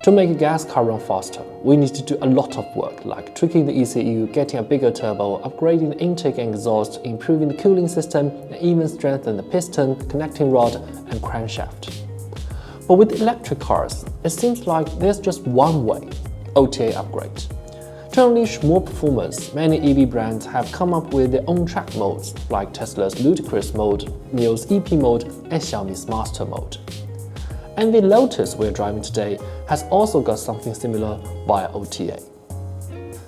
To make a gas car run faster, we need to do a lot of work like tweaking the ECU, getting a bigger turbo, upgrading the intake and exhaust, improving the cooling system, and even strengthen the piston, connecting rod, and crankshaft. But with electric cars, it seems like there's just one way: OTA upgrade. To unleash more performance, many EV brands have come up with their own track modes, like Tesla's Ludicrous Mode, NIO's EP Mode, and Xiaomi's Master Mode. And the Lotus we're driving today has also got something similar via OTA.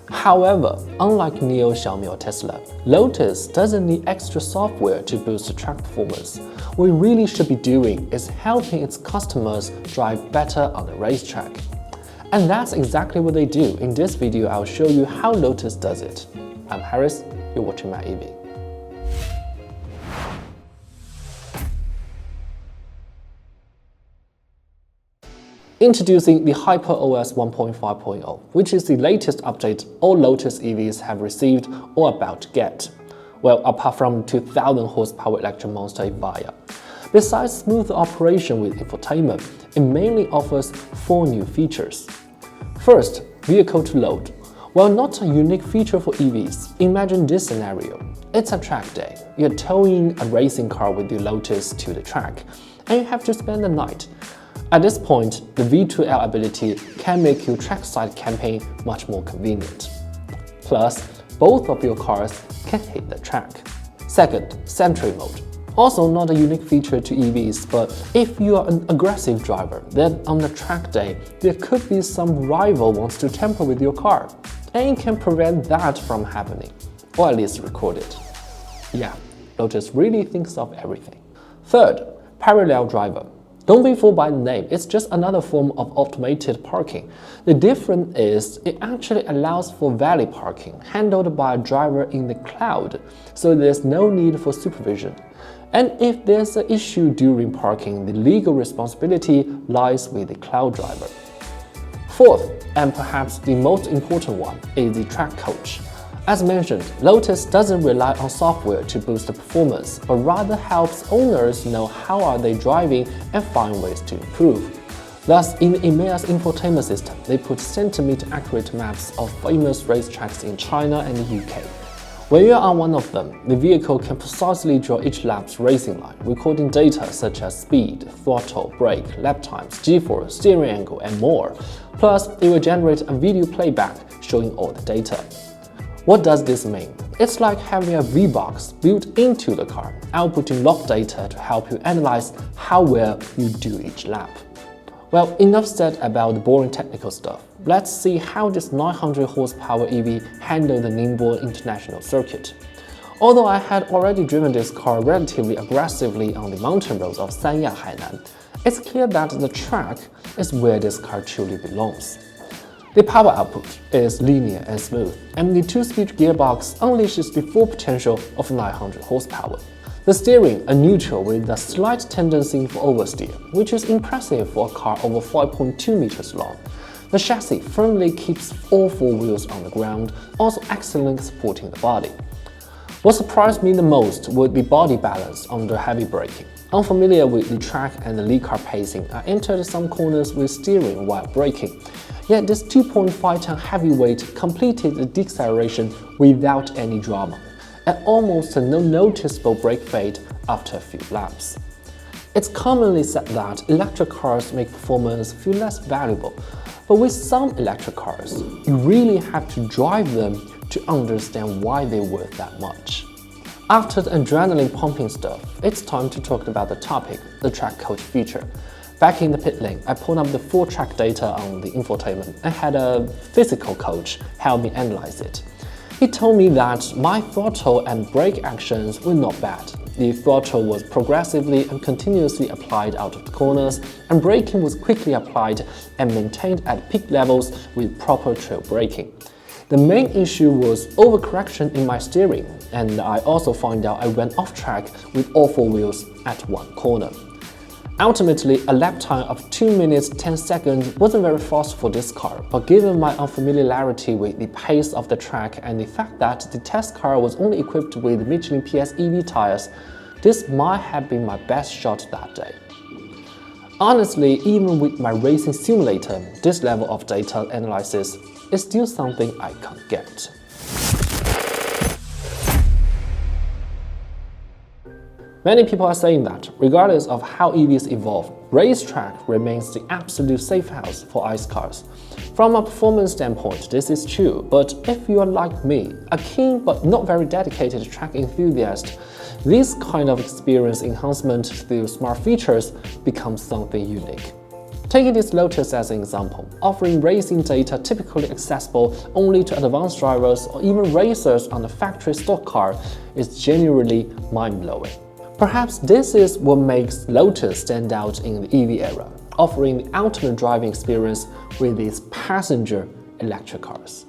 However, unlike NIO, Xiaomi or Tesla, Lotus doesn't need extra software to boost the track performance. What it really should be doing is helping its customers drive better on the racetrack. And that's exactly what they do. In this video, I'll show you how Lotus does it. I'm Harris, you're watching my EV. Introducing the HyperOS 1.5.0, which is the latest update all Lotus EVs have received or about to get. Well, apart from 2,000 horsepower electric monster Evija. Besides smooth operation with infotainment, it mainly offers 4 new features. First, vehicle to load. While not a unique feature for EVs, imagine this scenario. It's a track day. You're towing a racing car with your Lotus to the track, and you have to spend the night. At this point, the V2L ability can make your trackside camping much more convenient. Plus, both of your cars can hit the track. Second, Sentry Mode. Also not a unique feature to EVs, but if you are an aggressive driver, then on the track day, there could be some rival wants to tamper with your car, and you can prevent that from happening, or at least record it. Yeah, Lotus really thinks of everything. Third, Parallel Driver. Don't be fooled by the name, it's just another form of automated parking. The difference is it actually allows for valet parking, handled by a driver in the cloud, so there's no need for supervision. And if there's an issue during parking, the legal responsibility lies with the cloud driver. Fourth, and perhaps the most important one, is the track coach. As mentioned, Lotus doesn't rely on software to boost the performance, but rather helps owners know how are they driving and find ways to improve. Thus, in EMEA's infotainment system, they put centimeter-accurate maps of famous racetracks in China and the UK. When you're on one of them, the vehicle can precisely draw each lap's racing line, recording data such as speed, throttle, brake, lap times, G-force, steering angle, and more. Plus, it will generate a video playback showing all the data. What does this mean? It's like having a V-Box built into the car, outputting log data to help you analyze how well you do each lap. Well, enough said about the boring technical stuff. Let's see how this 900 horsepower EV handled the Ningbo International Circuit. Although I had already driven this car relatively aggressively on the mountain roads of Sanya, Hainan, it's clear that the track is where this car truly belongs. The power output is linear and smooth, and the 2-speed gearbox unleashes the full potential of 900 horsepower. The steering is neutral with a slight tendency for oversteer, which is impressive for a car over 5.2 meters long. The chassis firmly keeps all 4 wheels on the ground, also excellently supporting the body. What surprised me the most was the body balance under heavy braking. Unfamiliar with the track and the lead car pacing, I entered some corners with steering while braking. Yet this 2.5-ton heavyweight completed the deceleration without any drama, and almost no noticeable brake fade after a few laps. It's commonly said that electric cars make performance feel less valuable, but with some electric cars, you really have to drive them to understand why they're worth that much. After the adrenaline pumping stuff, it's time to talk about the topic, the track coach feature. Back in the pit lane, I pulled up the full track data on the infotainment and had a physical coach help me analyze it. He told me that my throttle and brake actions were not bad. The throttle was progressively and continuously applied out of the corners, and braking was quickly applied and maintained at peak levels with proper trail braking. The main issue was overcorrection in my steering, and I also found out I went off track with all 4 wheels at one corner. Ultimately, a lap time of 2 minutes 10 seconds wasn't very fast for this car, but given my unfamiliarity with the pace of the track and the fact that the test car was only equipped with Michelin PS EV tires, this might have been my best shot that day. Honestly, even with my racing simulator, this level of data analysis is still something I can't get. Many people are saying that, regardless of how EVs evolve, racetrack remains the absolute safe house for ICE cars. From a performance standpoint, this is true, but if you are like me, a keen but not very dedicated track enthusiast, this kind of experience enhancement through smart features becomes something unique. Taking this Lotus as an example, offering racing data typically accessible only to advanced drivers or even racers on a factory stock car is genuinely mind-blowing. Perhaps this is what makes Lotus stand out in the EV era, offering the ultimate driving experience with these passenger electric cars.